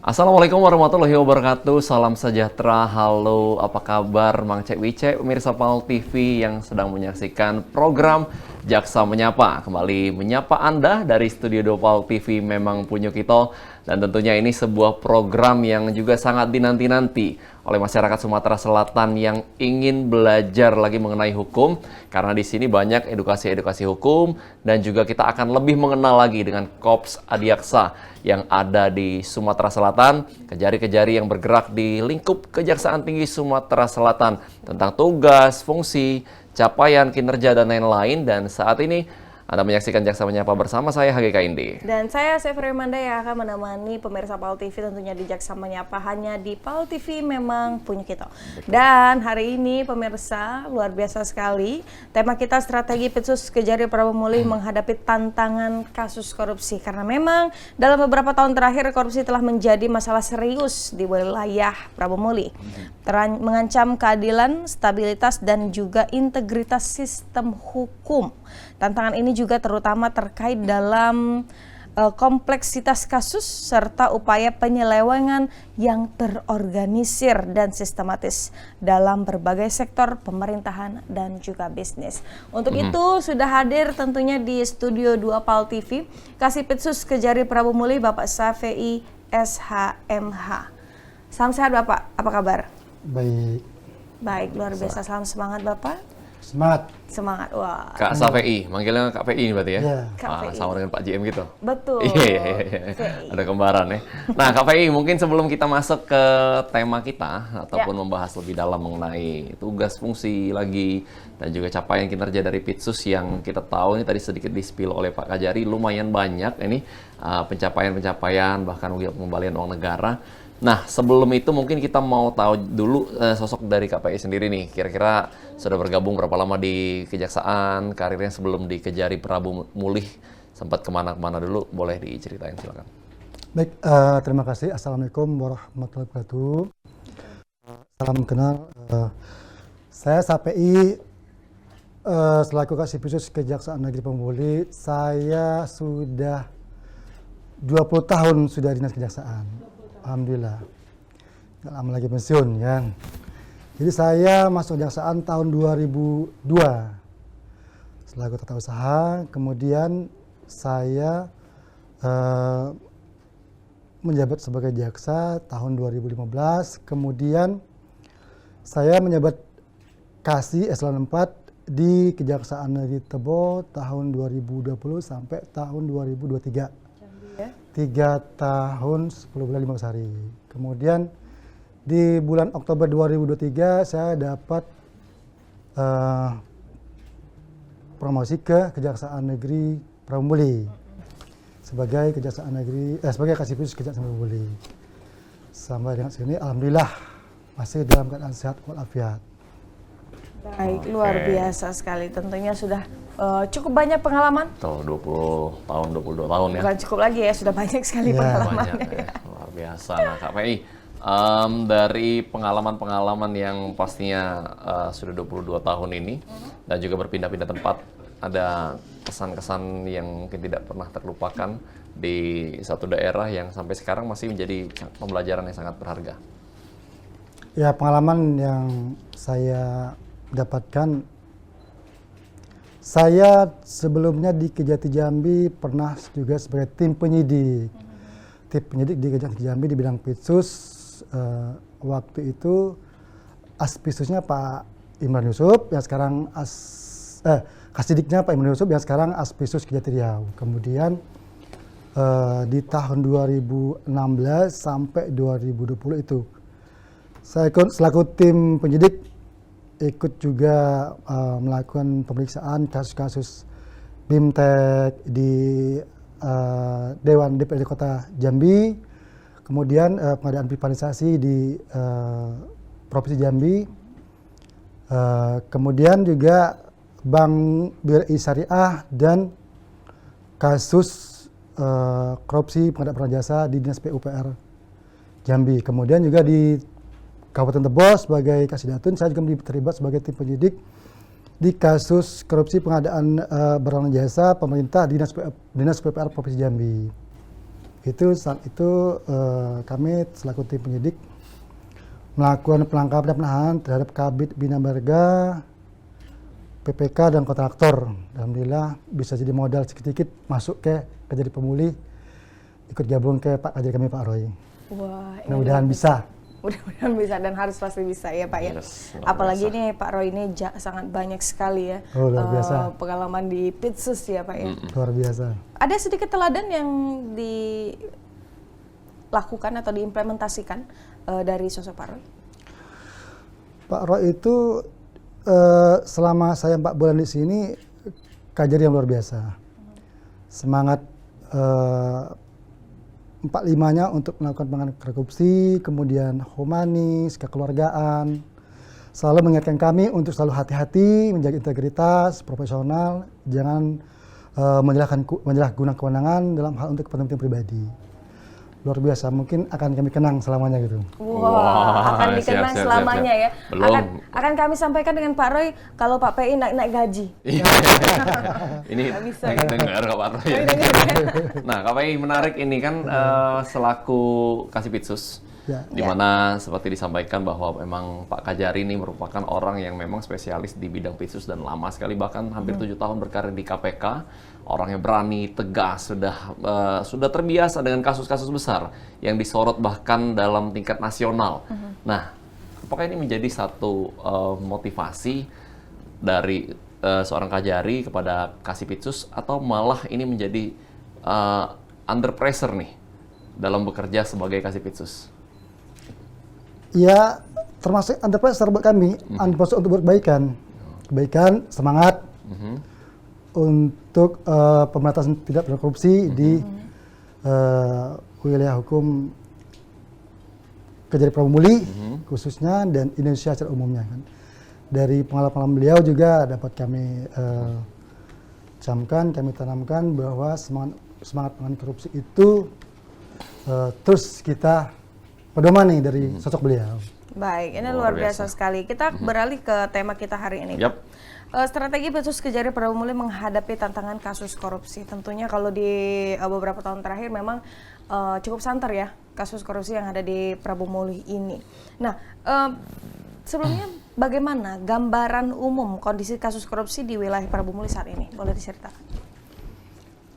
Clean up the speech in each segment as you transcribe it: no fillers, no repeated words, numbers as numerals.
Assalamualaikum warahmatullahi wabarakatuh. Salam sejahtera. Halo, apa kabar Mang Cek Wice, pemirsa PAL TV yang sedang menyaksikan program Jaksa Menyapa. Kembali menyapa Anda dari Studio 2 PAL TV Memang Punyo Kito. Dan tentunya ini sebuah program yang juga sangat dinanti-nanti oleh masyarakat Sumatera Selatan yang ingin belajar lagi mengenai hukum. Karena di sini banyak edukasi-edukasi hukum dan juga kita akan lebih mengenal lagi dengan Korps Adiaksa yang ada di Sumatera Selatan, kejari-kejari yang bergerak di lingkup Kejaksaan Tinggi Sumatera Selatan tentang tugas, fungsi, capaian, kinerja, dan lain-lain. Dan saat ini Anda menyaksikan Jaksa Menyapa bersama saya, HGK Indi. Dan saya, Sefri Manda, yang akan menemani pemirsa PAL TV tentunya di Jaksa Menyapa, hanya di PAL TV Memang Punyo Kito. Dan hari ini pemirsa, luar biasa sekali. Tema kita strategi Pitsus Kejari Prabu Mulih menghadapi tantangan kasus korupsi. Karena memang dalam beberapa tahun terakhir korupsi telah menjadi masalah serius di wilayah Prabu Mulih. Mengancam keadilan, stabilitas, dan juga integritas sistem hukum. Tantangan ini juga terutama terkait dalam kompleksitas kasus serta upaya penyelewengan yang terorganisir dan sistematis dalam berbagai sektor pemerintahan dan juga bisnis. Untuk itu sudah hadir tentunya di Studio 2 PAL TV Kasipitsus Kejari Prabu Mulih Bapak Safei SHMH. Salam sehat Bapak, apa kabar? Baik. Baik, luar biasa. Salam semangat Bapak. Semangat. Semangat, wah. Kak Safei, manggilnya Kak PI berarti ya? Iya. Kak PI. Sama dengan Pak JM gitu? Betul. Iya. Ada kembaran ya. Nah, Kak PI, mungkin sebelum kita masuk ke tema kita, ataupun membahas lebih dalam mengenai tugas, fungsi lagi, dan juga capaian kinerja dari Pitsus yang kita tahu ini tadi sedikit di-spill oleh Pak Kajari, lumayan banyak ini pencapaian-pencapaian, bahkan pengembalian uang negara. Nah, sebelum itu mungkin kita mau tahu dulu sosok dari KPI sendiri nih. Kira-kira sudah bergabung berapa lama di Kejaksaan, karirnya sebelum di Kejari Prabu Mulih, sempat kemana-kemana dulu, boleh diceritain silakan. Baik, terima kasih. Assalamualaikum warahmatullahi wabarakatuh. Salam kenal. Saya Safei, selaku Kasipitsus Kejaksaan Negeri Prabu Mulih. Saya sudah 20 tahun sudah dinas kejaksaan. Alhamdulillah, nggak lama lagi pensiun kan. Jadi saya masuk kejaksaan tahun 2002 selaku tata usaha. Kemudian saya menjabat sebagai jaksa tahun 2015. Kemudian saya menjabat Kasih Eselon 4 di Kejaksaan Negeri Tebo tahun 2020 sampai tahun 2023. 3 tahun 10 bulan 15 hari. Kemudian di bulan Oktober 2023 saya dapat promosi ke Kejaksaan Negeri Prabu Mulih sebagai sebagai Kasipitsus Kejaksaan Prabu Mulih. Sampai dengan sini alhamdulillah masih dalam keadaan sehat walafiat. Baik, luar biasa sekali. Tentunya sudah cukup banyak pengalaman. Tuh, 20 tahun, 22 tahun ya. Bukan cukup lagi ya, sudah banyak sekali pengalamannya. Banyak ya, luar biasa. Nah, Kak PI, dari pengalaman-pengalaman yang pastinya sudah 22 tahun ini, dan juga berpindah-pindah tempat, ada kesan-kesan yang mungkin tidak pernah terlupakan di satu daerah yang sampai sekarang masih menjadi pembelajaran yang sangat berharga. Ya, pengalaman yang saya dapatkan, saya sebelumnya di Kejati Jambi pernah juga sebagai tim penyidik. Tim penyidik di Kejati Jambi di bidang Pitsus. Waktu itu Aspisusnya Pak Imran Yusuf, yang sekarang Kasidiknya Pak Imran Yusuf, yang sekarang Aspisus Kejati Riau. Kemudian di tahun 2016 sampai 2020 itu saya ikut selaku tim penyidik, ikut juga melakukan pemeriksaan kasus-kasus BIMTEK di Dewan DPRD Kota Jambi, kemudian pengadaan privatisasi di Provinsi Jambi, kemudian juga Bank BRI Syariah dan kasus korupsi pengadaan barang jasa di Dinas PUPR Jambi. Kemudian juga di Kabupaten Tebo sebagai Kasidatun, saya juga terlibat sebagai tim penyidik di kasus korupsi pengadaan barang jasa pemerintah Dinas PUPR Provinsi Jambi. Saat itu kami selaku tim penyidik melakukan penangkapan dan penahanan terhadap Kabid Bina Marga, PPK dan kontraktor. Alhamdulillah bisa jadi modal sedikit masuk ke jadi pemulih, ikut gabung ke Pak Kajari kami Pak Roy. Wah, Mudah-mudahan bisa. Mudah-mudahan bisa dan harus pasti bisa ya Pak ya. Yes, luar Apalagi biasa. nih Pak Roy ini sangat banyak sekali ya Oh, luar biasa. pengalaman di Pitsus ya Pak ya. Luar biasa. Ada sedikit teladan yang dilakukan atau diimplementasikan dari sosok Pak Roy? Pak Roy itu selama saya 4 bulan di sini Kajari yang luar biasa. Semangat 4-5-nya untuk melakukan penanganan korupsi, kemudian humanis, kekeluargaan. Selalu mengingatkan kami untuk selalu hati-hati, menjaga integritas, profesional, jangan menyalahguna kewenangan dalam hal untuk kepentingan pribadi. Luar biasa, mungkin akan kami kenang selamanya gitu. Wah, akan siap, dikenang siap, selamanya siap. ya. Belum. Akan kami sampaikan dengan Pak Roy kalau Pak PI naik gaji. Ini Nggak bisa. dengar Kak Pak Roy. Nah, KPI menarik ini kan selaku Kasipitsus, Ya. di mana seperti disampaikan bahwa memang Pak Kajari ini merupakan orang yang memang spesialis di bidang Pitsus dan lama sekali, bahkan hampir 7 tahun berkarir di KPK. Orang yang berani, tegas, sudah terbiasa dengan kasus-kasus besar yang disorot bahkan dalam tingkat nasional. Nah, apakah ini menjadi satu motivasi dari seorang Kajari kepada Kasipitsus, atau malah ini menjadi under pressure nih dalam bekerja sebagai Kasipitsus? Ya, termasuk under pressure buat kami, under pressure untuk kebaikan, semangat untuk pemberantasan tindak pidana korupsi di wilayah hukum Kajari Prabumuli khususnya dan Indonesia secara umumnya kan. Dari pengalaman beliau juga dapat kami camkan, kami tanamkan bahwa semangat penanganan korupsi itu terus kita pedomani dari sosok beliau. Baik, ini Luar luar biasa biasa. sekali. Kita beralih ke tema kita hari ini. Yap. Strategi Pitsus Kajari Prabumuli menghadapi tantangan kasus korupsi. Tentunya kalau di beberapa tahun terakhir memang cukup santer ya kasus korupsi yang ada di Prabumuli ini. Nah, sebelumnya bagaimana gambaran umum kondisi kasus korupsi di wilayah Prabumuli saat ini? Boleh diceritakan?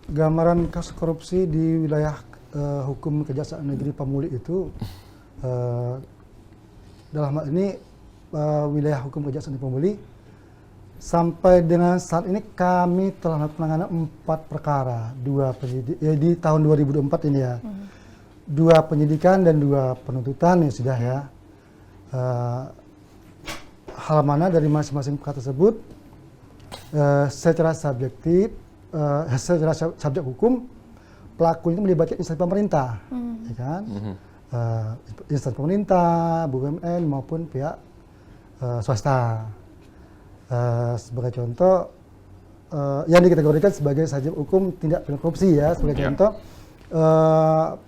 Gambaran kasus korupsi di wilayah hukum Kejaksaan Negeri Pamuli itu dalam hal ini wilayah hukum Kejaksaan Negeri Pamuli sampai dengan saat ini kami telah melakukan penanganan 4 perkara, 2 penyidik di tahun 2024 ini ya. 2 penyidikan dan 2 penuntutan ya sudah ya. Hal mana dari masing-masing perkara tersebut secara subjektif, secara subjek hukum pelakunya melibatkan instansi pemerintah, ya kan? Instansi pemerintah, BUMN maupun pihak swasta. Sebagai contoh, yang dikategorikan sebagai subjek hukum tindak pidana korupsi ya. Sebagai contoh,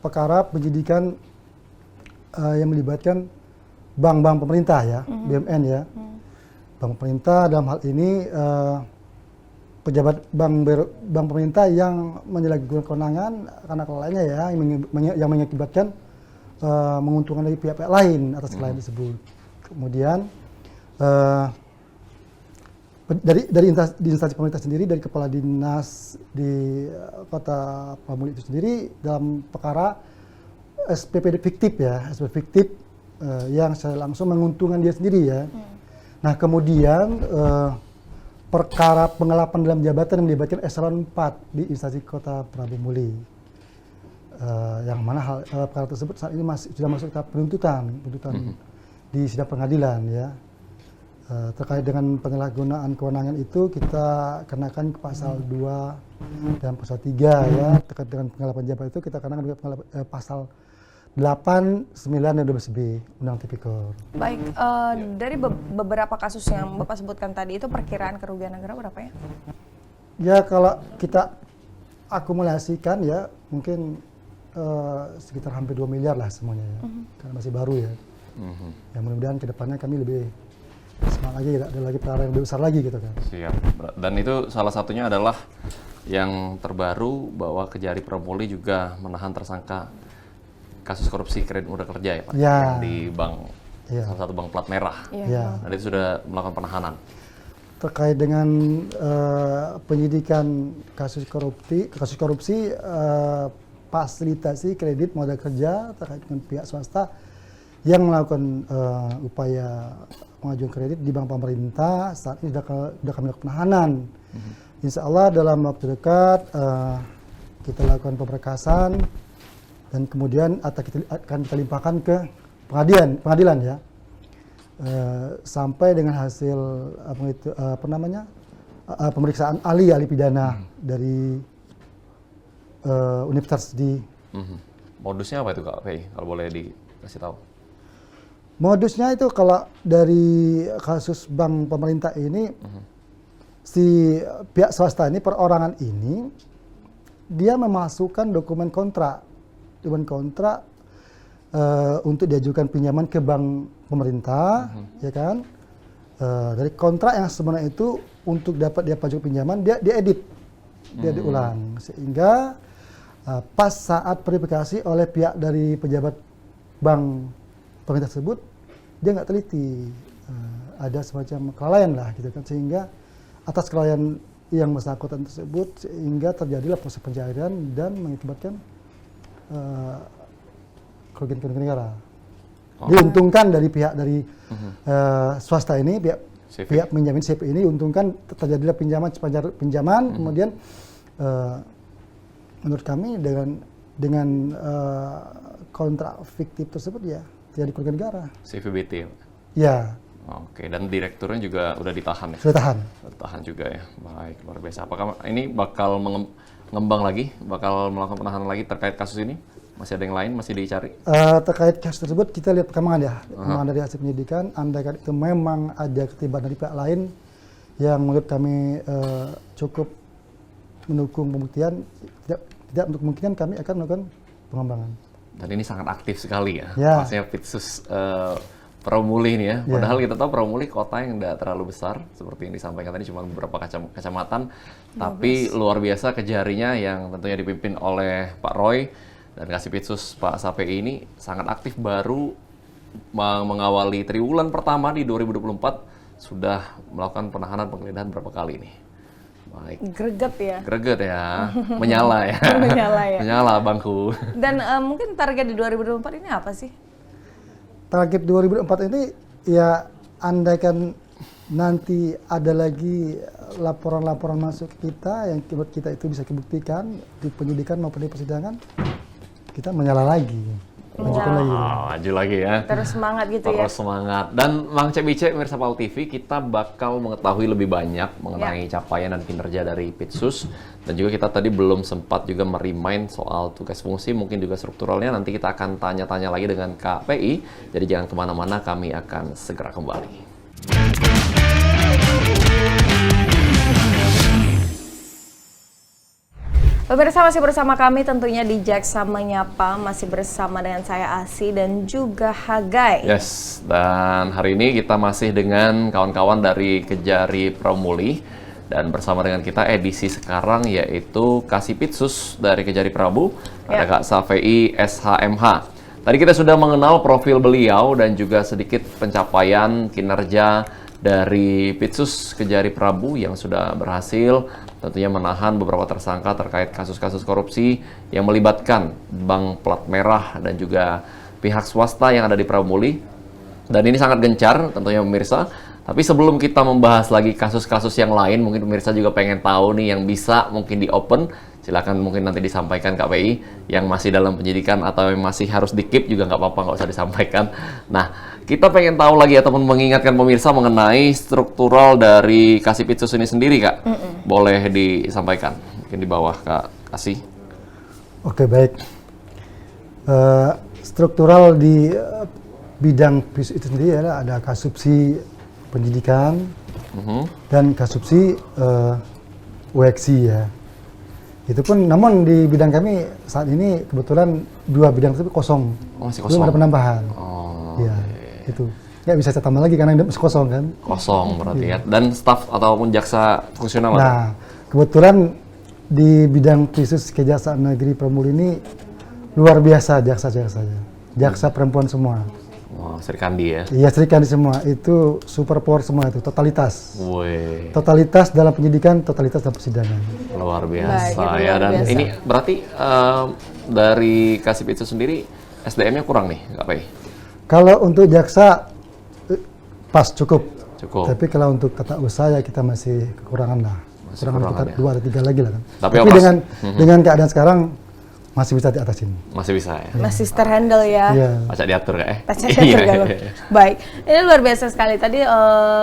perkara penyidikan yang melibatkan bank-bank pemerintah ya, BUMN ya. Bank pemerintah dalam hal ini pejabat bank pemerintah yang menyalahgunakan kewenangan karena kelalaiannya ya, yang mengakibatkan menguntungkan dari pihak-pihak lain atas kelalaian tersebut. Kemudian dari instansi pemerintah sendiri, dari kepala dinas di Kota Pamuli itu sendiri dalam perkara SPP fiktif ya, SPP fiktif yang secara langsung menguntungkan dia sendiri ya. Nah kemudian perkara pengelapan dalam jabatan yang melibatkan eselon 4 di instansi Kota Prabumuli, yang mana perkara tersebut saat ini sudah masuk tahap penuntutan di sidang pengadilan ya. Terkait dengan penyalahgunaan kewenangan itu kita kenakan ke pasal 2 dan pasal 3 ya. Terkait dengan pengelapan jabatan itu kita kenakan juga pasal 8, 9, dan 12B Undang Tipikor. Baik, dari beberapa kasus yang Bapak sebutkan tadi itu perkiraan kerugian negara berapa ya? Ya kalau kita akumulasikan ya mungkin sekitar hampir 2 miliar lah semuanya ya. Karena masih baru ya. Ya mudah-mudahan kedepannya kami lebih semangat lagi, ada lagi perkara yang lebih besar lagi gitu kan. Siap. Dan itu salah satunya adalah yang terbaru bahwa Kejari Pramuli juga menahan tersangka kasus korupsi kredit modal kerja ya Pak, Ya. yang di bank Ya. salah satu bank plat merah. Iya. Ya. Dan itu sudah melakukan penahanan. Terkait dengan penyidikan kasus korupsi fasilitasi kredit modal kerja terkait dengan pihak swasta yang melakukan upaya mengajukan kredit di bank pemerintah, saat ini sudah kami lakukan penahanan. Insya Allah dalam waktu dekat kita lakukan pemberkasan dan kemudian akan kita limpahkan ke pengadilan ya. Sampai dengan hasil pemeriksaan ahli pidana dari universitas di Modusnya apa itu Kak Pei, kalau boleh dikasih tahu? modusnya itu kalau dari kasus bank pemerintah ini si pihak swasta ini perorangan ini dia memasukkan dokumen kontrak untuk diajukan pinjaman ke bank pemerintah, ya kan? Dari kontrak yang sebenarnya itu untuk dapat dia pajak pinjaman dia edit ulang sehingga pas saat verifikasi oleh pihak dari pejabat bank pemerintah tersebut dia nggak teliti, ada semacam kelalaian lah gitu kan, sehingga atas kelalaian yang bersangkutan tersebut sehingga terjadilah proses pencairan dan mengakibatkan kerugian negara. Diuntungkan dari pihak dari swasta ini, pihak penjamin CP ini untungkan terjadilah pinjaman, kemudian menurut kami dengan kontrak fiktif tersebut ya terjadi kerugian negara. CVBT. Ya. Oke, dan direkturnya juga udah ditahan ya? Sudah tahan. Tertahan juga ya, baik, luar biasa. Apakah ini bakal mengembang lagi, bakal melakukan penahanan lagi terkait kasus ini? Masih ada yang lain, masih dicari? Terkait kasus tersebut kita lihat perkembangan ya, perkembangan dari hasil penyidikan. Andaikan itu memang ada keterlibatan dari pihak lain yang menurut kami cukup mendukung pembuktian, tidak untuk kemungkinan kami akan melakukan pengembangan. Dan ini sangat aktif sekali ya, Ya. maksudnya Pitsus Pramuli ini ya. Padahal kita tahu Pramuli kota yang tidak terlalu besar, seperti yang disampaikan tadi cuma beberapa kecamatan, tapi luar biasa Kejarinya yang tentunya dipimpin oleh Pak Roy dan Kasipitsus Pak Sapei ini sangat aktif, baru mengawali triwulan pertama di 2024 sudah melakukan penahanan penggeledahan berapa kali nih. Baik. Greget ya. Greget ya, menyala ya. Menyala ya. Menyala bangku. Dan mungkin target di 2024 ini apa sih? Target 2004 ini ya andaikan nanti ada lagi laporan-laporan masuk ke kita yang menurut kita itu bisa dibuktikan di penyidikan maupun di persidangan, kita menyala lagi. Lanjutkan lagi. Maju lagi ya. Terus semangat gitu ya. Terus semangat. Dan Mang Cek Bice, pemirsa PAL TV, kita bakal mengetahui lebih banyak mengenai capaian dan kinerja dari Pitsus. Dan juga kita tadi belum sempat juga merimain soal tugas fungsi, mungkin juga strukturalnya. Nanti kita akan tanya-tanya lagi dengan KPI. Jadi jangan kemana-mana, kami akan segera kembali. Pemirsa masih bersama kami tentunya di Jaksa Menyapa, masih bersama dengan saya Asi dan juga Hagai. Yes, dan hari ini kita masih dengan kawan-kawan dari Kejari Pramuli dan bersama dengan kita edisi sekarang yaitu Kasipitsus dari Kejari Prabu, ada Kak Sapei SHMH. Tadi kita sudah mengenal profil beliau dan juga sedikit pencapaian kinerja dari Pitsus Kejari Prabu yang sudah berhasil tentunya menahan beberapa tersangka terkait kasus-kasus korupsi yang melibatkan bank plat merah dan juga pihak swasta yang ada di Pramuli. Dan ini sangat gencar tentunya pemirsa. Tapi sebelum kita membahas lagi kasus-kasus yang lain, mungkin pemirsa juga pengen tahu nih yang bisa mungkin di-open. Silakan mungkin nanti disampaikan KPI yang masih dalam penyidikan atau yang masih harus di-keep juga nggak apa-apa, nggak usah disampaikan. Nah, kita pengen tahu lagi ataupun mengingatkan pemirsa mengenai struktural dari Kasipitsus ini sendiri, Kak. Boleh disampaikan mungkin di bawah Kak Kasih. Oke, baik. Struktural di bidang Pitsus itu sendiri ada kasubsi pendidikan dan kasubsi UEKSI ya. Itu pun, namun di bidang kami saat ini kebetulan dua bidang tersebut kosong. Oh, masih belum kosong. ada penambahan. Oh, Ya, itu. Nggak bisa saya tambah lagi karena masih kosong kan. kosong berarti ya. Dan staf ataupun jaksa fungsional. Nah, kebetulan di bidang Pisus Kejaksaan Negeri Permuli ini luar biasa jaksa-jaksanya. Jaksa perempuan semua. Wah, Sri Kandi ya. Iya, Sri Kandi semua. Itu super power semua itu, totalitas. Woi, Totalitas dalam penyidikan, totalitas dalam persidangan. luar Baik, biasa itu ya. luar Dan biasa. ini berarti dari Kasih itu sendiri SDM-nya kurang nih, Kak Pei? Kalau untuk jaksa pas cukup. Cukup. Tapi kalau untuk tata usaha ya kita masih kekurangan lah. Masih Kekurangan kekurangan kita ya. 2 atau 3 lagi lah kan. Tapi Tapi apa- dengan keadaan sekarang masih bisa diatasin. Masih bisa ya? Masih terhandle ya. Iya. Baca diatur Kak ya? Baca Iya, terganggu. iya, iya. Baik, ini luar biasa sekali. Tadi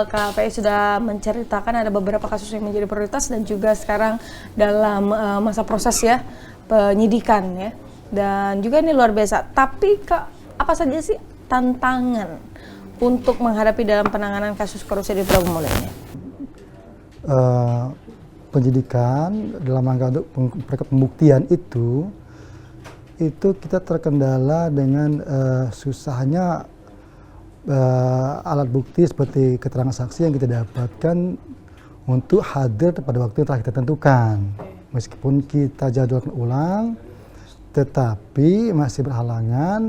KPI sudah menceritakan ada beberapa kasus yang menjadi prioritas dan juga sekarang dalam masa proses ya penyidikan ya. Dan juga ini luar biasa. Tapi apa saja sih tantangan untuk menghadapi dalam penanganan kasus korupsi di Prabu ini? Penyidikan dalam rangka untuk pembuktian itu kita terkendala dengan susahnya alat bukti seperti keterangan saksi yang kita dapatkan untuk hadir pada waktu yang telah kita tentukan. Meskipun kita jadwalkan ulang, tetapi masih berhalangan.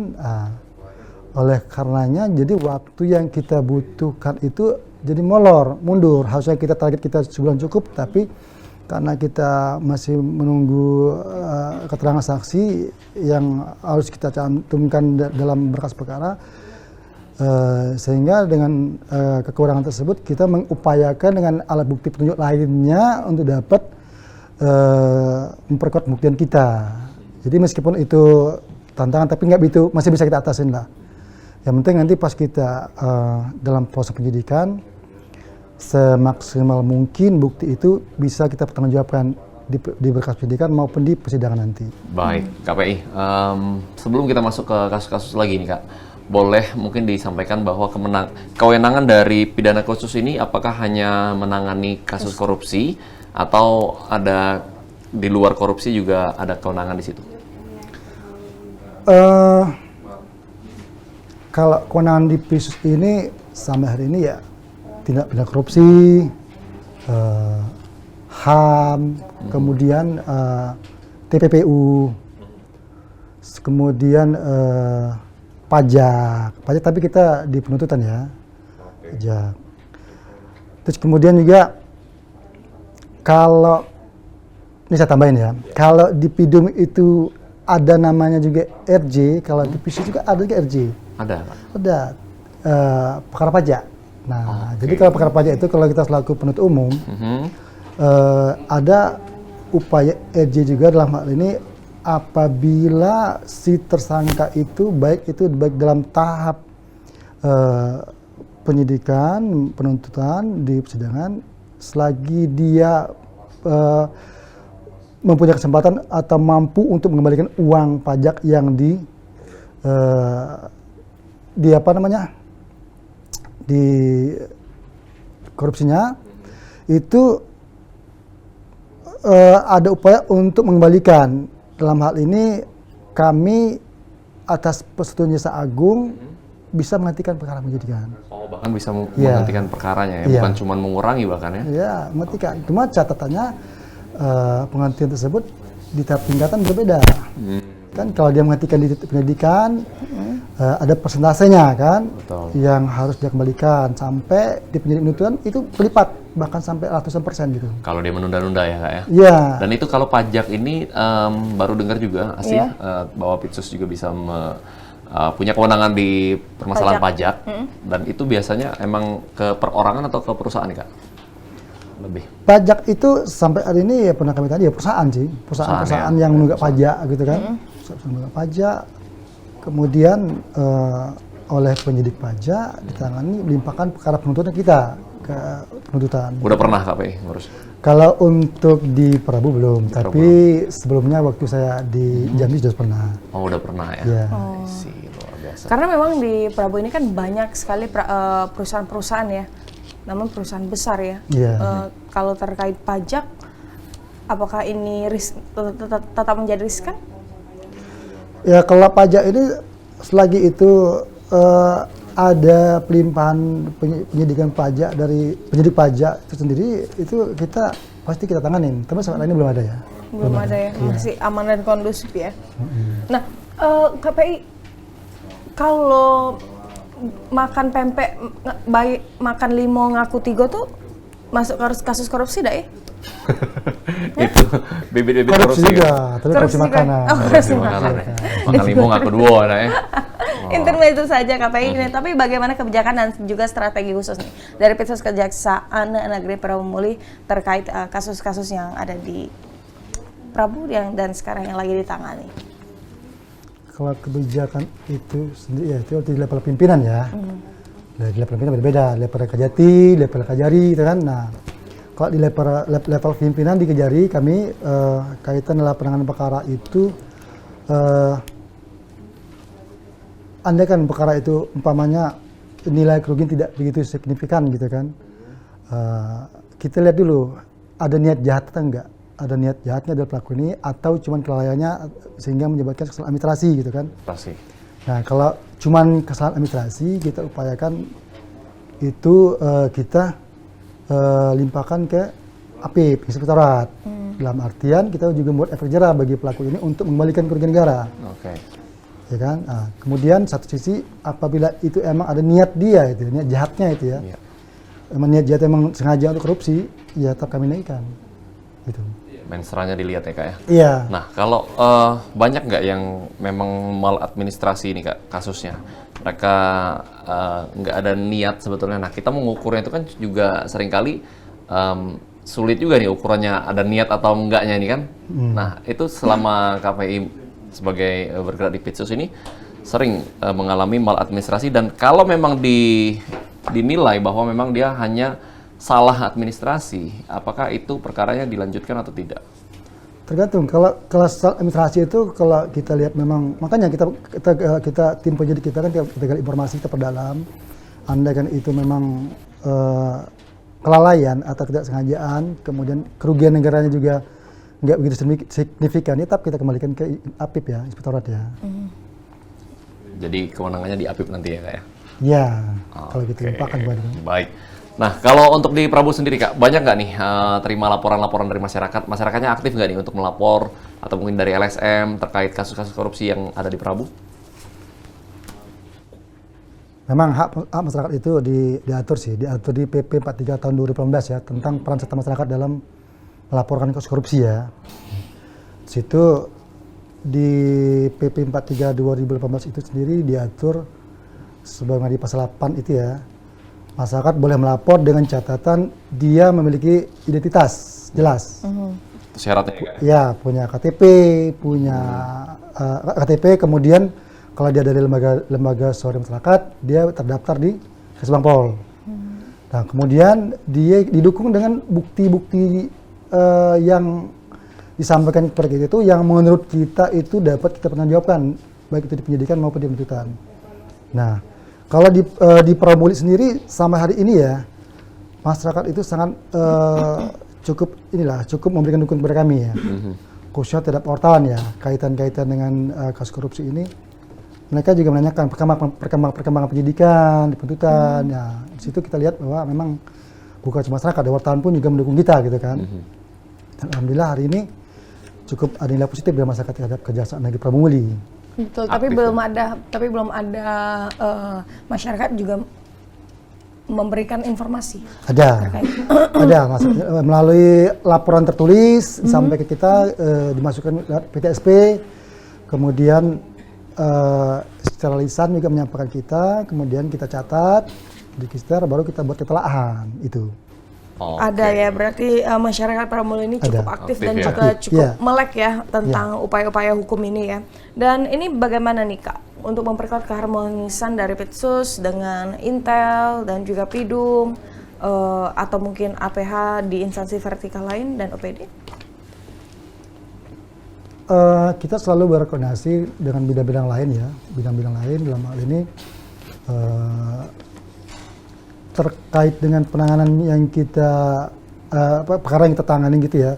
Oleh karenanya, jadi waktu yang kita butuhkan itu jadi mundur. Harusnya target kita sebulan cukup, tapi karena kita masih menunggu keterangan saksi yang harus kita cantumkan dalam berkas perkara, sehingga dengan kekurangan tersebut kita mengupayakan dengan alat bukti petunjuk lainnya untuk dapat memperkuat pembuktian kita. Jadi meskipun itu tantangan, tapi masih bisa kita atasin lah. Yang penting nanti pas kita dalam proses penyidikan, semaksimal mungkin bukti itu bisa kita pertanggungjawabkan di berkas penyidikan maupun di persidangan nanti. Baik, KPI. Sebelum kita masuk ke kasus-kasus lagi nih Kak, boleh mungkin disampaikan bahwa kewenangan dari pidana khusus ini apakah hanya menangani kasus korupsi atau ada di luar korupsi juga ada kewenangan di situ? Kalau kewenangan di Pisus ini sampai hari ini ya tindak pidana korupsi, HAM, kemudian TPPU, kemudian pajak, tapi kita di penuntutan ya, pajak. Terus kemudian juga kalau ini saya tambahin ya, kalau di Pidum itu ada namanya juga RJ, kalau di Pisus juga ada juga RJ. Ada Pak? Ada perkara pajak. Nah, jadi kalau perkara pajak itu kalau kita selaku penuntut umum, ada upaya RJ juga dalam hal ini apabila si tersangka itu baik dalam tahap penyidikan, penuntutan di persidangan, selagi dia mempunyai kesempatan atau mampu untuk mengembalikan uang pajak yang di korupsinya, itu ada upaya untuk mengembalikan. Dalam hal ini kami atas persetujuan Jaksa Agung bisa menghentikan perkara penyidikan. Oh, bahkan bisa menghentikan perkaranya ya, bukan cuma mengurangi bahkan ya? Iya, menghentikan. Cuma catatannya penghentian tersebut di tahap tingkatan berbeda. Kan kalau dia menghentikan di penyidikan, ada persentasenya kan. Betul. Yang harus dia kembalikan, sampai di penyidikan itu berlipat, bahkan sampai ratusan persen gitu. Kalau dia menunda-nunda ya Kak ya? Iya. Dan itu kalau pajak ini baru dengar juga Asih, bahwa Pitsus juga bisa punya kewenangan di permasalahan pajak. Dan itu biasanya emang ke perorangan atau ke perusahaan nih Kak? Lebih. Pajak itu sampai hari ini ya pernah kami tadi ya perusahaan sih, perusahaan yang menunggak pajak gitu kan, menunggak pajak, kemudian oleh penyidik pajak ditangani melimpahkan perkara penuntutan kita ke penuntutan. Udah pernah KPI ngurus? Kalau untuk di Prabu belum, tapi sebelumnya waktu saya di Jambi sudah pernah. Oh udah pernah ya? Iya. Luar biasa. Karena memang di Prabu ini kan banyak sekali perusahaan-perusahaan ya, namun perusahaan besar ya. Iya. Kalau terkait pajak, apakah ini tetap menjadi riskan? Ya kalau pajak ini selagi itu ada pelimpahan penyidikan pajak dari penyidik pajak itu sendiri, itu pasti kita tanganin. Tapi sampai ini belum ada ya. Belum ada ya, masih aman dan kondusif ya. Nah, KPI kalau makan pempek, makan limo ngaku tigo tuh masuk kasus korupsi dah ya? Itu bibit-bibit Korupsi korupsi. juga, tapi korupsi juga. makanan. Oh, korupsi Makanan. makanan. Makan limo ngaku dua nah ya. Intermezzo saja KPI ini, tapi bagaimana kebijakan dan juga strategi khusus nih dari Pitsus Kejaksaan Negeri Prabu terkait kasus-kasus yang ada di Prabu dan sekarang yang lagi ditangani? Kalau kebijakan itu sendiri ya itu di level pimpinan ya. Di level pimpinan berbeda, level Kajati, level Kajari, itu kan. Nah, kalau di level pimpinan di Kejari kami kaitan dalam penanganan perkara itu andaikan perkara itu umpamanya nilai kerugian tidak begitu signifikan gitu kan, kita lihat dulu ada niat jahat atau enggak, ada niat jahatnya dari pelaku ini atau cuman kelalaiannya sehingga menyebabkan kesalahan administrasi gitu kan. Pasti. Nah kalau cuman kesalahan administrasi kita upayakan itu kita limpahkan ke APIP, Inspektorat. Dalam artian kita juga membuat efek jerah bagi pelaku ini untuk mengembalikan kerugian negara. Oke. Ya kan? Nah, kemudian satu sisi apabila itu emang ada niat dia itu, niat jahatnya itu ya. Iya. Emang niat jahat emang sengaja untuk korupsi, ya tetap kami naikkan. Gitu. Menseranya dilihat ya Kak ya. Iya. Nah, kalau banyak nggak yang memang maladministrasi ini Kak kasusnya? Mereka nggak ada niat sebetulnya. Nah, kita mengukurnya itu kan juga seringkali sulit juga nih ukurannya ada niat atau enggaknya ini kan. Nah, itu selama KPI sebagai bergerak di Pitsus ini sering mengalami maladministrasi dan kalau memang dinilai bahwa memang dia hanya salah administrasi, apakah itu perkaranya dilanjutkan atau tidak? Tergantung. Kalau salah administrasi itu kalau kita lihat memang makanya kita tim penyidik kita kan kita gali informasi, kita perdalam. Andai kan itu memang kelalaian atau ketidaksengajaan, kemudian kerugian negaranya juga nggak begitu signifikan, ya tetap kita kembalikan ke APIP ya, Inspektorat ya. Jadi kewenangannya di APIP nanti ya Kak ya? Ya, kalau gitu limpahkan kepada. Baik. Nah, kalau untuk di Prabu sendiri Kak, banyak nggak nih terima laporan-laporan dari masyarakat? Masyarakatnya aktif nggak nih untuk melapor atau mungkin dari LSM terkait kasus-kasus korupsi yang ada di Prabu? Memang hak masyarakat itu diatur di PP 43 tahun 2018 ya tentang peran serta masyarakat dalam melaporkan kasus korupsi ya. Situ di PP 43 2018 itu sendiri diatur sebagaimana di pasal 8 itu ya. Masyarakat boleh melapor dengan catatan dia memiliki identitas jelas. Itu syaratnya ya Kak? Ya, punya KTP, punya KTP, kemudian kalau dia dari lembaga swadaya masyarakat, dia terdaftar di Kesbangpol. Nah, kemudian dia didukung dengan bukti-bukti yang disampaikan kepada kita itu yang menurut kita itu dapat kita pertanggungjawabkan baik itu di penyidikan maupun di penuntutan. Nah, kalau di Prabu sendiri sampai hari ini ya masyarakat itu sangat cukup memberikan dukungan kepada kami ya, khususnya terhadap wartawan ya kaitan-kaitan dengan kasus korupsi ini. Mereka juga menanyakan perkembangan penyidikan di penuntutan. Ya, di situ kita lihat bahwa memang bukan cuma masyarakat, wartawan pun juga mendukung kita gitu kan. Dan alhamdulillah hari ini cukup ada nilai positif dari masyarakat terhadap Kejaksaan Negeri Prabu Muli. Betul, Aktif, tapi belum ada masyarakat juga memberikan informasi. Ada, melalui laporan tertulis sampai ke kita dimasukkan lewat PTSP, kemudian secara lisan juga menyampaikan kita, kemudian kita catat, register, baru kita buat ketelaahan itu. Ada ya, berarti masyarakat Prabu ini cukup aktif dan ya. juga cukup melek ya tentang upaya-upaya hukum ini ya. Dan ini bagaimana nih Kak untuk memperkuat keharmonisan dari Pitsus dengan Intel dan juga Pidum atau mungkin APH di instansi vertikal lain dan OPD? Kita selalu berkoordinasi dengan bidang-bidang lain ya, bidang-bidang lain dalam hal ini terkait dengan penanganan yang kita perkara yang kita tangani gitu ya.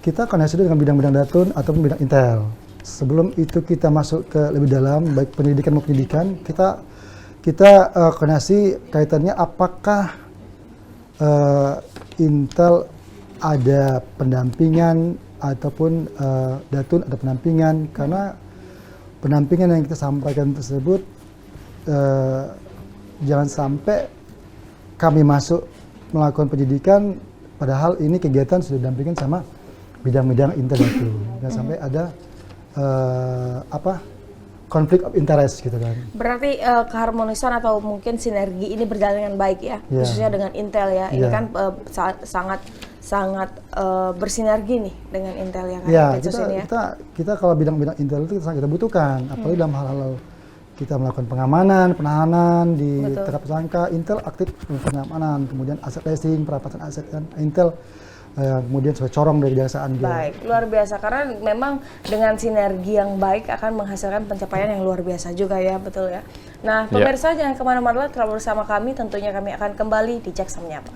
Kita koordinasi dengan bidang-bidang datun ataupun bidang intel. Sebelum itu kita masuk ke lebih dalam baik pendidikan maupun pendidikan, kita koordinasi kaitannya apakah intel ada pendampingan ataupun Datun ada penampingan, karena penampingan yang kita sampaikan tersebut jangan sampai kami masuk melakukan penyidikan padahal ini kegiatan sudah didampingin sama bidang-bidang intel itu. Jangan sampai ada konflik of interest gitu kan. Berarti keharmonisan atau mungkin sinergi ini berjalan dengan baik ya, khususnya dengan Intel ya. Ini kan sangat bersinergi nih dengan Intel ya kan. Kita kalau bidang-bidang Intel itu sangat kita butuhkan, apalagi dalam hal-hal kita melakukan pengamanan, penahanan di terhadap tersangka. Intel aktif pengamanan, kemudian aset tracing, perampasan aset kan. Intel kemudian sebagai corong dari kejaksaan. Baik, luar biasa, karena memang dengan sinergi yang baik akan menghasilkan pencapaian yang luar biasa juga ya, betul ya. Nah, pemirsa jangan kemana-mana, tetap bersama kami, tentunya kami akan kembali di Jaksa Menyapa.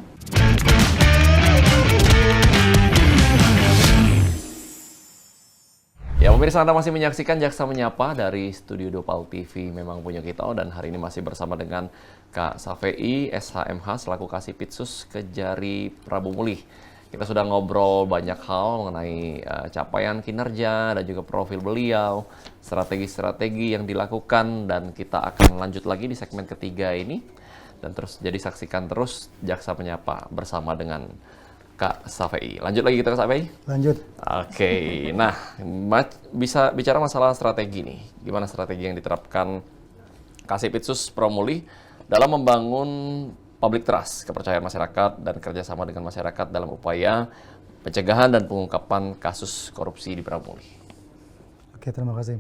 Ya, pemirsa, Anda masih menyaksikan Jaksa Menyapa dari Studio Dopal TV Memang Punya Kita, dan hari ini masih bersama dengan Kak Safei, SHMH, selaku Kasipitsus Kejari Prabu Mulih. Kita sudah ngobrol banyak hal mengenai capaian kinerja dan juga profil beliau, strategi-strategi yang dilakukan, dan kita akan lanjut lagi di segmen ketiga ini. Dan terus jadi saksikan terus Jaksa Menyapa bersama dengan Kak Safei. Lanjut lagi kita, Kak Safei? Lanjut. Oke, nah bisa bicara masalah strategi nih. Gimana strategi yang diterapkan Kasipitsus Promulih dalam membangun public trust, kepercayaan masyarakat, dan kerjasama dengan masyarakat dalam upaya pencegahan dan pengungkapan kasus korupsi di Promulih. Oke, terima kasih.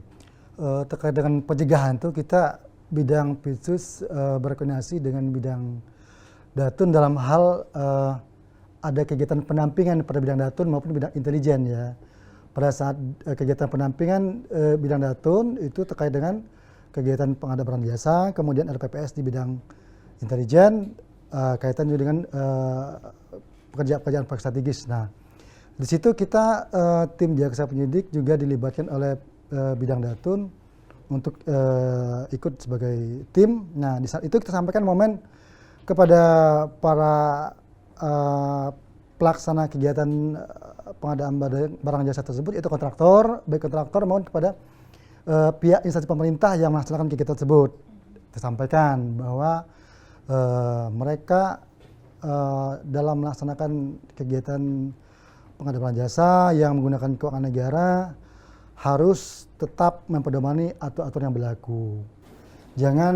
Terkait dengan pencegahan tuh kita bidang Pitsus berkoordinasi dengan bidang Datun dalam hal ada kegiatan penampingan pada bidang Datun maupun bidang intelijen ya. Pada saat kegiatan penampingan bidang Datun itu terkait dengan kegiatan pengadaan barang jasa, kemudian ada PPS di bidang intelijen, kaitan juga dengan pekerjaan strategis. Nah, di situ kita tim jaksa penyidik juga dilibatkan oleh bidang Datun untuk ikut sebagai tim. Nah, di saat itu kita sampaikan momen kepada para pelaksana kegiatan pengadaan barang jasa tersebut, yaitu kontraktor, baik kontraktor maupun kepada pihak instansi pemerintah yang melaksanakan kegiatan tersebut. Kita sampaikan bahwa mereka dalam melaksanakan kegiatan pengadaan jasa yang menggunakan keuangan negara harus tetap mempedomani aturan yang berlaku. Jangan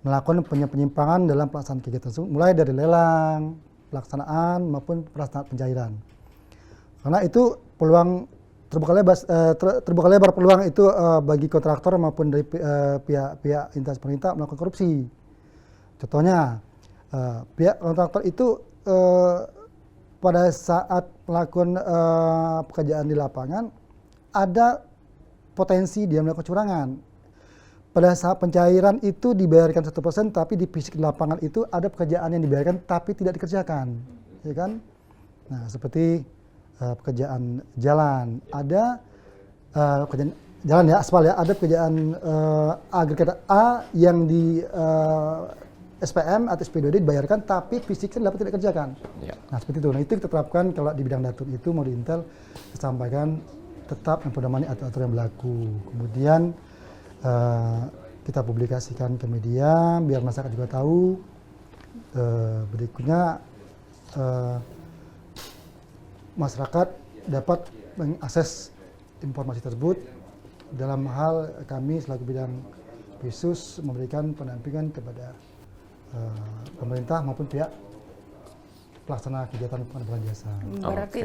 melakukan penyimpangan dalam pelaksanaan kegiatan tersebut, mulai dari lelang, pelaksanaan maupun pelaksanaan pencairan. Karena itu peluang terbuka lebar peluang itu bagi kontraktor maupun dari pihak instansi pemerintah melakukan korupsi. Contohnya, pihak kontraktor itu pada saat melakukan pekerjaan di lapangan ada potensi dia melakukan kecurangan. Pada saat pencairan itu dibayarkan 1%, tapi di fisik di lapangan itu ada pekerjaan yang dibayarkan tapi tidak dikerjakan, ya kan? Nah, seperti pekerjaan jalan, ada pekerjaan jalan ya, aspal ya, ada pekerjaan agregat A yang di SPM atau SP2D dibayarkan tapi fisiknya dapat tidak kerjakan. Ya. Nah, seperti itu. Nah, itu kita terapkan kalau di bidang Datun itu mau di Intel disampaikan tetap mempedomani aturan yang berlaku. Kemudian kita publikasikan ke media biar masyarakat juga tahu. Berikutnya masyarakat dapat mengakses informasi tersebut. Dalam hal kami selaku bidang Pitsus memberikan pendampingan kepada pemerintah maupun pihak pelaksana kegiatan pengadaan jasa. Berarti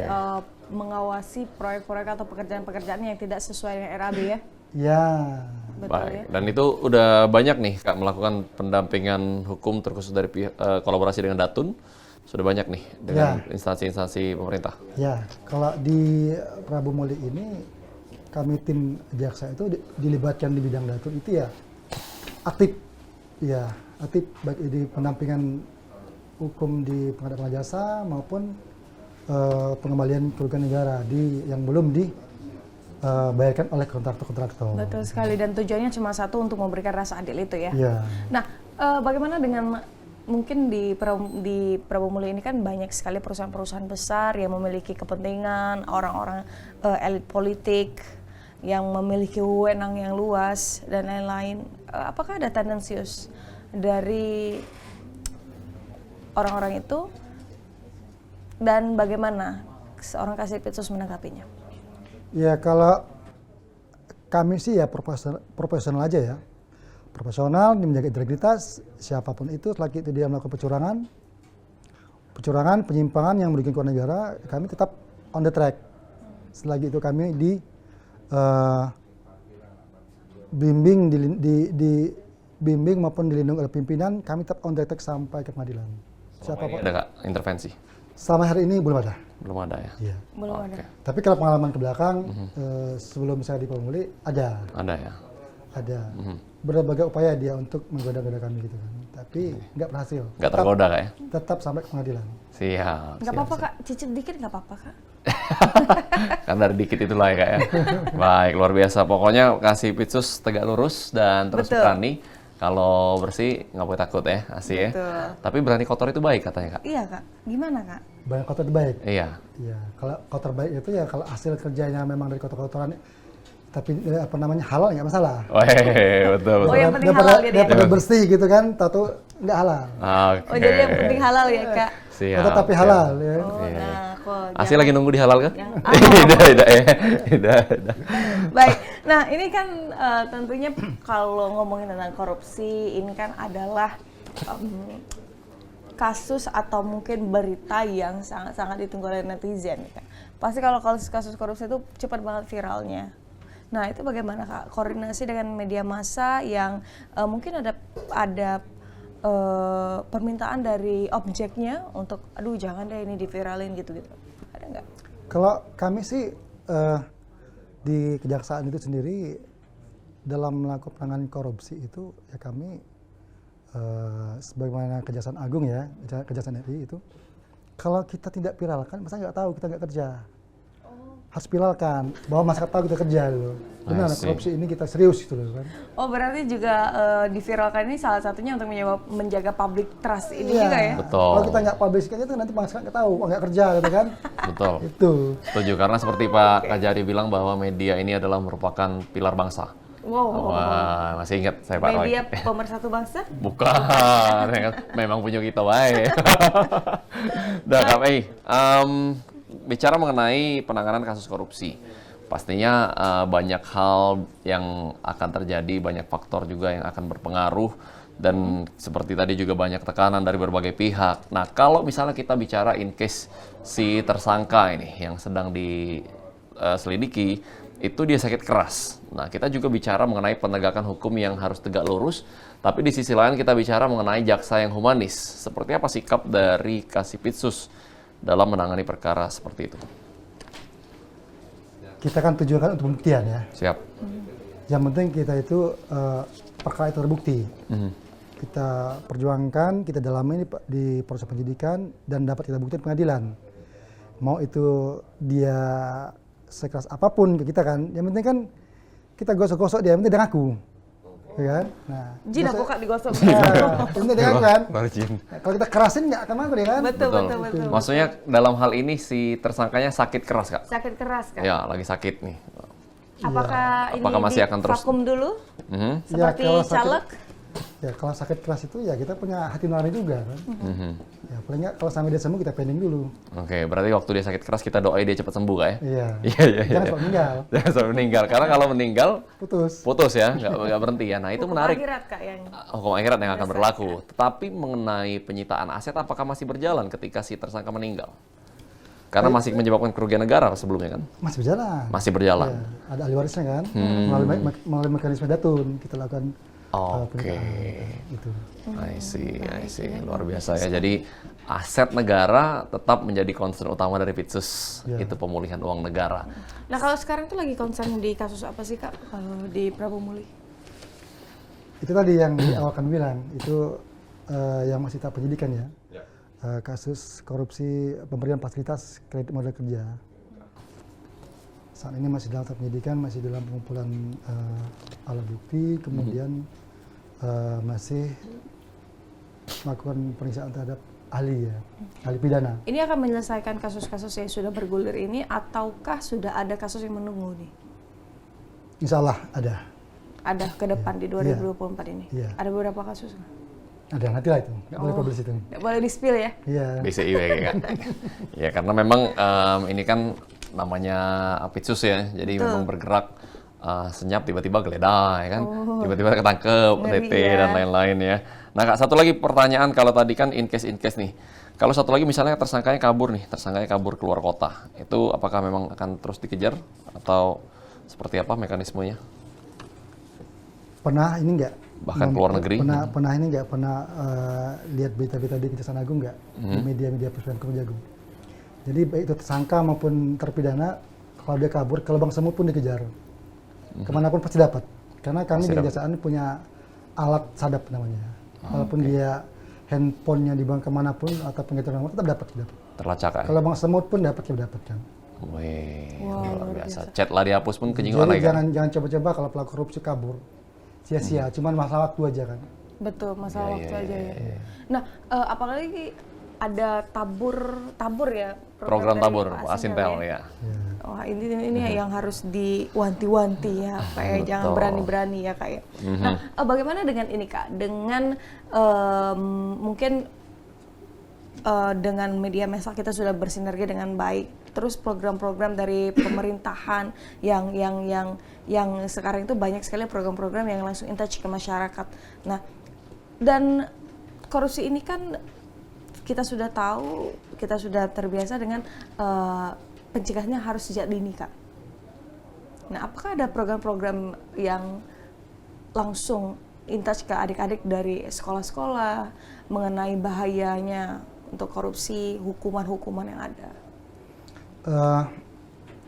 mengawasi proyek-proyek atau pekerjaan-pekerjaan yang tidak sesuai dengan RAB ya? Ya. Betul. Baik. Ya? Dan itu udah banyak nih Kak melakukan pendampingan hukum terkhusus dari kolaborasi dengan Datun. Sudah banyak nih dengan instansi-instansi pemerintah. Ya, kalau di Prabu Mulih ini kami tim jaksa itu dilibatkan di bidang Datun itu ya aktif. Ya, aktif baik di pendampingan hukum di pengadaan jasa maupun pengembalian kerugian negara yang belum dibayarkan oleh kontraktor-kontraktor. Betul sekali, dan tujuannya cuma satu, untuk memberikan rasa adil itu ya. Ya. Nah, bagaimana dengan mungkin di Prabu Muli ini kan banyak sekali perusahaan-perusahaan besar yang memiliki kepentingan, orang-orang elit politik yang memiliki wewenang yang luas dan lain-lain. Apakah ada tendensius dari orang-orang itu dan bagaimana seorang Kasipitsus menanggapinya? Ya kalau kami sih ya profesional aja ya. Profesional, menjaga integritas, siapapun itu, selagi itu dia melakukan kecurangan, penyimpangan yang merugikan keuangan negara, kami tetap on the track. Selagi itu kami bimbing maupun dilindungi oleh pimpinan, kami tetap on the track sampai ke pengadilan. Siapapun. Ada nggak intervensi? Selama hari ini belum ada. Belum ada ya? Iya. Belum ada. Tapi kalau pengalaman ke belakang, sebelum saya di Pemuli, ada. Ada ya? Ada. Berbagai upaya dia untuk menggoda-goda kami gitu kan. Tapi nggak berhasil. Nggak tergoda Kak ya? Tetap sampai ke pengadilan. Siap. Nggak apa-apa Kak, cicip dikit nggak apa-apa Kak. Kan dari dikit itulah ya Kak ya. Baik, luar biasa. Pokoknya Kasipitsus tegak lurus dan terus Betul. berani. Kalau bersih nggak boleh takut ya, asih ya. Betul. Tapi berani kotor itu baik katanya Kak. Iya Kak, gimana Kak? Banyak kotor baik. Iya. Iya. Kalau kotor baik itu ya kalau hasil kerjanya memang dari kotor-kotoran, tapi halal nggak masalah. Weh, betul betul. Oh, yang penting halal jadi ya? Daripada bersih gitu kan, tato nggak halal. Oke. Oh jadi yang penting halal ya Kak? Siap. Tetapi siap. halal ya. Oh Iya. nah kok Asih lagi nunggu di halal kan? Yang- Tidak ya. Tidak. Baik, nah ini kan tentunya kalau ngomongin tentang korupsi, ini kan adalah kasus atau mungkin berita yang sangat-sangat ditunggu oleh netizen. Kan? Pasti kalau kasus korupsi itu cepat banget viralnya. Nah itu bagaimana Kak, koordinasi dengan media massa yang mungkin ada permintaan dari objeknya untuk, aduh jangan deh ini diviralin gitu-gitu. Ada nggak? Kalau kami sih di kejaksaan itu sendiri dalam melakukan penanganan korupsi itu ya kami sebagaimana Kejaksaan Agung ya, Kejaksaan RI itu kalau kita tidak viralkan, masa nggak tahu kita nggak kerja. Harus viralkan bahwa masyarakat tahu kita kerja loh. Benar, korupsi ini kita serius gitu loh kan. Oh berarti juga diviralkan ini salah satunya untuk menjaga public trust ini Iya. juga ya? Betul. Kalau kita nggak publishkan itu nanti masyarakat nggak tahu, nggak kerja gitu kan. Betul. Itu. Setuju, karena seperti Pak Kajari bilang bahwa media ini adalah merupakan pilar bangsa. Wow. Wah, masih ingat saya Pak Roy? Media pemersatu bangsa? Bukan, memang punya kita baik. Dah, Kak Pei, bicara mengenai penanganan kasus korupsi, pastinya banyak hal yang akan terjadi, banyak faktor juga yang akan berpengaruh, dan seperti tadi juga banyak tekanan dari berbagai pihak. Nah, kalau misalnya kita bicara in case si tersangka ini yang sedang diselidiki, itu dia sakit keras. Nah, kita juga bicara mengenai penegakan hukum yang harus tegak lurus, tapi di sisi lain kita bicara mengenai jaksa yang humanis. Seperti apa sikap dari Kasipitsus dalam menangani perkara seperti itu? Kita kan tujuan untuk pembuktian ya. Siap. Yang penting kita itu perkara itu terbukti. Kita perjuangkan, kita dalami di proses penyidikan dan dapat kita buktikan pengadilan. Mau itu dia sekeras apapun ke kita kan, yang penting kan kita gosok-gosok dia, yang penting dia ngaku. Ya kan? Nah, Jin aku Kak digosok. yang penting dia ngaku kan. Margin. Nah, kalau kita kerasin nggak akan ngaku dia kan. Betul, betul, betul. Maksudnya dalam hal ini si tersangkanya sakit keras, Kak? Sakit keras Kak? Ya, lagi sakit nih. Apakah ini Apakah masih akan terus? vakum dulu? Mhm. Seperti kalau sakit- caleg? Ya kalau sakit keras itu ya kita punya hati nurani juga kan. Mhm. Ya paling nggak kalau sampai dia sembuh kita pending dulu. Oke, berarti waktu dia sakit keras kita doain dia cepat sembuh, Kak ya? Iya. Iya. Jangan sampai meninggal. Jangan sampai meninggal, karena kalau meninggal Putus. ya, nggak berhenti ya. Nah, itu Hukum menarik. akhirat Kak yang Hukum akhirat yang akan berlaku. Tetapi mengenai penyitaan aset, apakah masih berjalan ketika si tersangka meninggal? Karena masih menyebabkan kerugian negara sebelumnya kan? Masih berjalan. Masih berjalan. Ya, ada ahli warisnya kan. Melalui mekanisme datun kita lakukan. Oke. Gitu. I see. Luar biasa ya. Jadi aset negara tetap menjadi concern utama dari Pitsus. Ya. Itu pemulihan uang negara. Nah kalau sekarang itu lagi concern di kasus apa sih Kak kalau di Prabu Muli? Itu tadi yang di awal kami bilang, itu yang masih tahap penyidikan ya. Kasus korupsi pemberian fasilitas kredit modal kerja. Saat ini masih dalam tahap penyidikan, masih dalam pengumpulan alat bukti, kemudian masih melakukan pemeriksaan terhadap ahli ya, ahli pidana. Ini akan menyelesaikan kasus-kasus yang sudah bergulir ini ataukah sudah ada kasus yang menunggu nih? Insya Allah ada. Ada ke depan di 2024 ini? Iya. Ada beberapa kasus nggak? Ada, nanti lah itu, nggak boleh publis itu. Nggak boleh di-spill ya? Iya. BCIW kan. Ya karena memang ini kan namanya Apitsus ya, jadi memang bergerak senyap tiba-tiba geledah ya kan, tiba-tiba ketangkep, Ngeri OTT ya. dan lain-lain ya. Nah Kak, satu lagi pertanyaan, kalau tadi kan in case nih, kalau satu lagi misalnya tersangkanya kabur keluar kota, itu apakah memang akan terus dikejar atau seperti apa mekanismenya? Pernah ini nggak? Bahkan keluar negeri? Pernah ini nggak? Pernah lihat berita-berita di Kejaksaan Agung nggak? Di media-media persidangan Kejagung. Jadi baik itu tersangka maupun terpidana, kalau dia kabur, ke lubang semut pun dikejar. Kemanapun pasti dapat. Karena kami di Kejaksaan punya alat sadap namanya. Walaupun dia handphonenya dibawa kemanapun atau penghitungan nomor, tetap dapat. Terlacak ya? Kalau lubang semut pun dapat kan. Wih, Wow, luar biasa. Chat lah dihapus pun kenyang Jadi kan? jangan coba-coba kalau pelaku korupsi kabur. Sia-sia, cuman masalah waktu aja kan. Betul, masalah waktu aja ya. Nah, apalagi ada tabur ya? Program dari tabur, Pak Asintel ya. ya. Wah, ini yang harus diwanti-wanti ya, kayak jangan Betul. berani-berani ya kayak. Nah, bagaimana dengan ini Kak? Dengan mungkin dengan media massa kita sudah bersinergi dengan baik. Terus program-program dari pemerintahan yang sekarang itu banyak sekali program-program yang langsung in touch ke masyarakat. Nah, dan korupsi ini kan kita sudah tahu, kita sudah terbiasa dengan pencegahannya harus sejak dini, Kak. Nah, apakah ada program-program yang langsung in touch ke adik-adik dari sekolah-sekolah mengenai bahayanya untuk korupsi, hukuman-hukuman yang ada?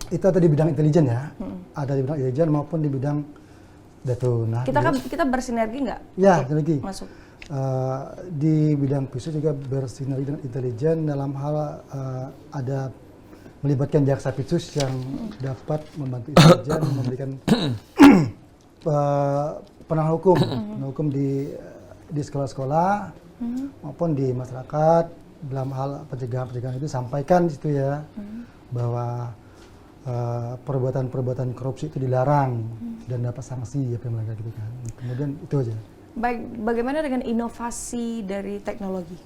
Itu ada di bidang intelijen ya, ada di bidang intelijen maupun di bidang data. Nah, Kita bersinergi nggak? ya, untuk sinergi. masuk. Di bidang PISU juga bersinergi dengan intelijen dalam hal ada melibatkan jaksa PISUS yang dapat membantu intelijen memberikan penanganan hukum di sekolah-sekolah maupun di masyarakat dalam hal pencegahan itu sampaikan di situ ya bahwa perbuatan-perbuatan korupsi itu dilarang dan dapat sanksi apa yang mereka gitu kan. Kemudian itu aja. Baik, bagaimana dengan inovasi dari teknologi?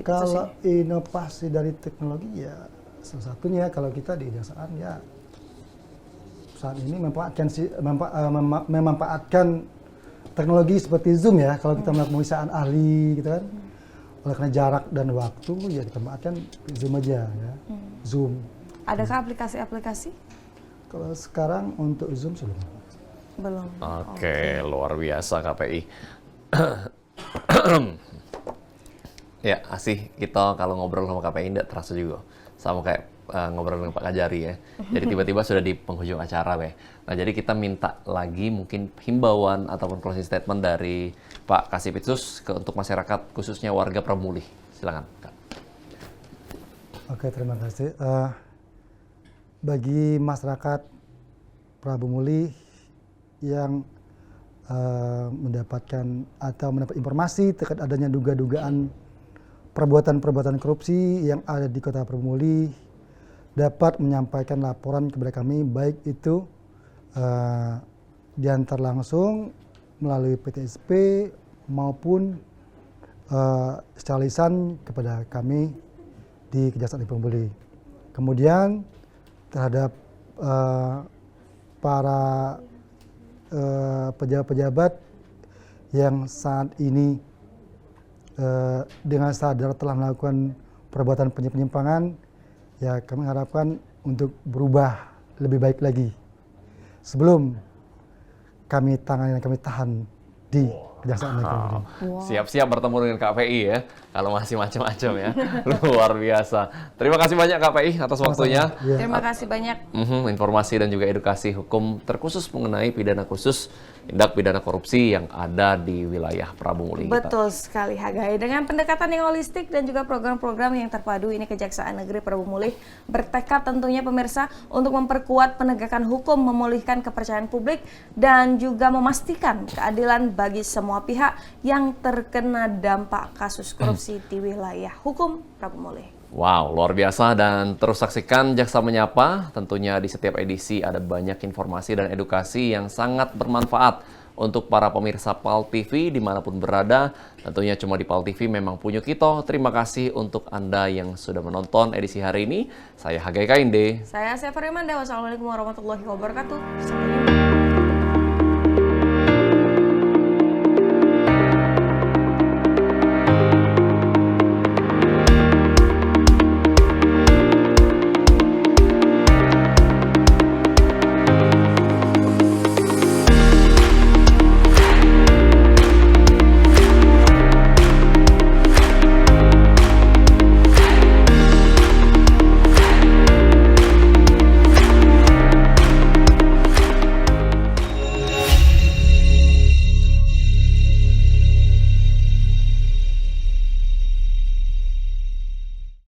Kalau inovasi dari teknologi ya salah satunya kalau kita di Kejaksaan ya saat ini memanfaatkan teknologi seperti Zoom ya kalau kita melakukan pemeriksaan ahli gitu kan. Oleh karena jarak dan waktu ya kita manfaatkan Zoom aja ya. Zoom. Adakah aplikasi-aplikasi? Kalau sekarang untuk Zoom belum. Belum. Oke, luar biasa KPI. Ya, asih kita kalau ngobrol sama KPI tidak terasa juga. Sama kayak ngobrol dengan Pak Kajari ya. Jadi tiba-tiba sudah di penghujung acara ya. Nah, jadi kita minta lagi mungkin himbauan ataupun closing statement dari Pak Kasipitsus untuk masyarakat khususnya warga Pramulih. Silakan, Kak. Oke, terima kasih. Bagi masyarakat Pramulih yang mendapatkan atau mendapat informasi terkait adanya dugaan perbuatan-perbuatan korupsi yang ada di Kota Pramulih dapat menyampaikan laporan kepada kami baik itu diantar langsung melalui PTSP maupun secara lisan kepada kami di Kejaksaan Negeri Pramulih. Kemudian terhadap para pejabat-pejabat yang saat ini dengan sadar telah melakukan perbuatan penyimpangan, ya kami harapkan untuk berubah lebih baik lagi sebelum kami tangani dan kami tahan di Kejaksaan Negeri Pramulih. Siap-siap bertemu dengan KPI ya, kalau masih macam-macam ya. Luar biasa. Terima kasih banyak KPI atas waktunya. Ya. Terima kasih banyak. Informasi dan juga edukasi hukum terkhusus mengenai pidana khusus tindak pidana korupsi yang ada di wilayah Pramulih. Betul sekali Hagai. Dengan pendekatan yang holistik dan juga program-program yang terpadu, ini Kejaksaan Negeri Pramulih bertekad tentunya pemirsa untuk memperkuat penegakan hukum, memulihkan kepercayaan publik dan juga memastikan keadilan bagi semua semua pihak yang terkena dampak kasus korupsi di wilayah hukum Prabu Muli. Wow, luar biasa, dan terus saksikan Jaksa Menyapa. Tentunya di setiap edisi ada banyak informasi dan edukasi yang sangat bermanfaat untuk para pemirsa PAL TV dimanapun berada. Tentunya cuma di PAL TV memang punya kita. Terima kasih untuk Anda yang sudah menonton edisi hari ini. Saya Hagai Kainde. Saya Sefer Imanda. Wassalamualaikum warahmatullahi wabarakatuh. Sampai jumpa.